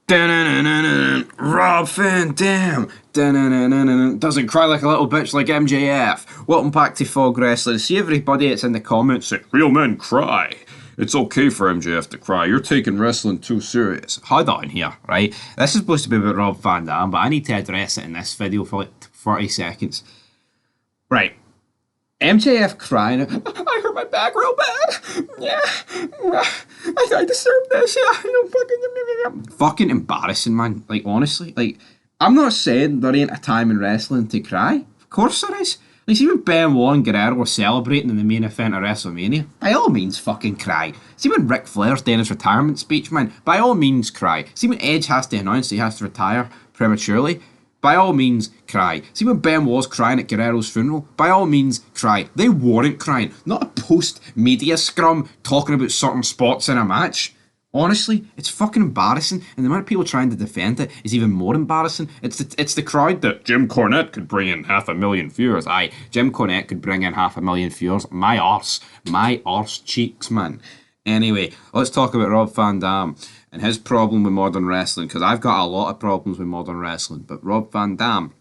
Rob Van Dam doesn't cry like a little bitch like MJF. Welcome back to Fog Wrestling. See everybody that's in the comments saying, real men cry. It's okay for MJF to cry. You're taking wrestling too serious. Hold on here, right? This is supposed to be about Rob Van Dam, but I need to address it in this video for like 40 seconds. Right. MJF crying, I hurt my back real bad. Yeah. I deserve this. Yeah. Fucking embarrassing, man. Like, honestly. Like, I'm not saying there ain't a time in wrestling to cry. Of course there is. Like, see when Benoit and Guerrero were celebrating in the main event of WrestleMania? By all means, fucking cry. See when Ric Flair's doing his retirement speech, man? By all means, cry. See when Edge has to announce he has to retire prematurely? By all means, cry. See when Ben was crying at Guerrero's funeral? By all means, cry. They weren't crying. Not a post-media scrum talking about certain spots in a match. Honestly, it's fucking embarrassing, and the amount of people trying to defend it is even more embarrassing. It's the crowd that Jim Cornette could bring in 500,000 viewers. Aye, Jim Cornette could bring in 500,000 viewers. My arse cheeks, man. Anyway, let's talk about Rob Van Dam and his problem with modern wrestling, because I've got a lot of problems with modern wrestling, but Rob Van Dam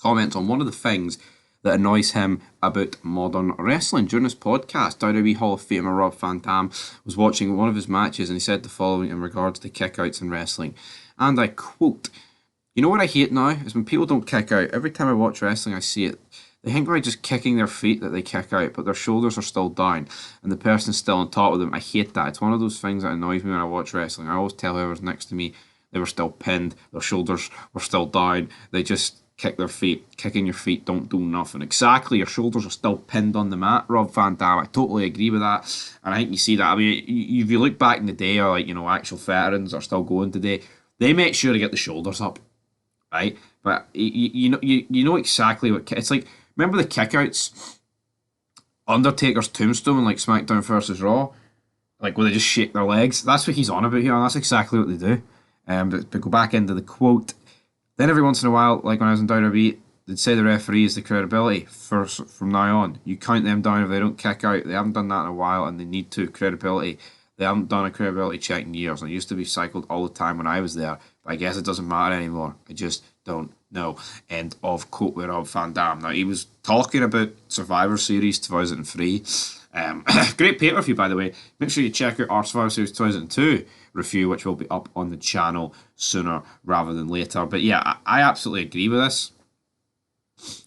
comments on one of the things that annoys him about modern wrestling. During this podcast, WWE Hall of Famer Rob Van Dam was watching one of his matches and he said the following in regards to kickouts in wrestling, and I quote, "You know what I hate now is when people don't kick out. Every time I watch wrestling I see it. They think by just kicking their feet that they kick out, but their shoulders are still down and the person's still on top of them. I hate that. It's one of those things that annoys me when I watch wrestling. I always tell whoever's next to me they were still pinned, their shoulders were still down, they just kick their feet. Kicking your feet don't do nothing." Exactly, your shoulders are still pinned on the mat, Rob Van Dam. I totally agree with that, and I think you see that. I mean, if you look back in the day, or like, you know, actual veterans are still going today, they make sure to get the shoulders up, right? But you know exactly what it's like. Remember the kickouts? Undertaker's tombstone in like SmackDown versus Raw, like where they just shake their legs. That's what he's on about here, and that's exactly what they do. But go back into the quote. Then every once in a while, like when I was in WWE, they'd say the referee is the credibility from now on. You count them down if they don't kick out. They haven't done that in a while, and they need to. Credibility. They haven't done a credibility check in years. And it used to be cycled all the time when I was there, but I guess it doesn't matter anymore. I just don't know. End of quote with Rob Van Dam. Now, he was talking about Survivor Series 2003. Great pay-per-view, by the way. Make sure you check out our Survivor Series 2002 review, which will be up on the channel sooner rather than later. But yeah, I absolutely agree with this.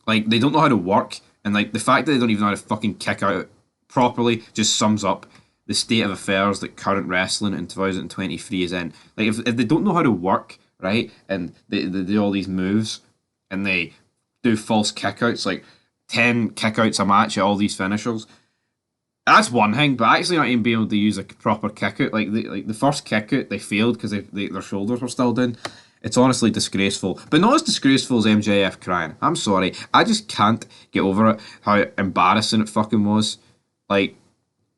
Like, they don't know how to work, and like the fact that they don't even know how to fucking kick out properly just sums up the state of affairs that current wrestling in 2023 is in. Like, if they don't know how to work, right, and they do all these moves, and they do false kickouts, like 10 kickouts a match at all these finishers, that's one thing, but actually not even being able to use a proper kickout, like the first kickout, they failed because their shoulders were still down. It's honestly disgraceful, but not as disgraceful as MJF crying. I'm sorry, I just can't get over it, how embarrassing it fucking was. Like,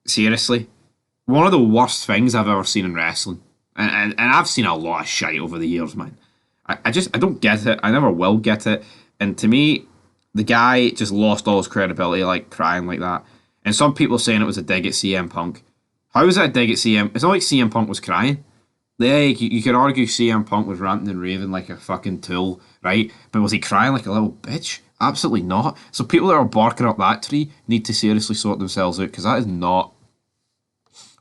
seriously. One of the worst things I've ever seen in wrestling. And I've seen a lot of shite over the years, man. I don't get it. I never will get it. And to me, the guy just lost all his credibility, like, crying like that. And some people saying it was a dig at CM Punk. How was that a dig at CM? It's not like CM Punk was crying. Yeah, you could argue CM Punk was ranting and raving like a fucking tool, right? But was he crying like a little bitch? Absolutely not. So people that are barking up that tree need to seriously sort themselves out, because that is not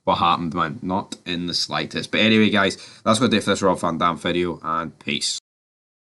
what happened, man. Not in the slightest. But anyway, guys, that's going to do it for this Rob Van Dam video, and peace.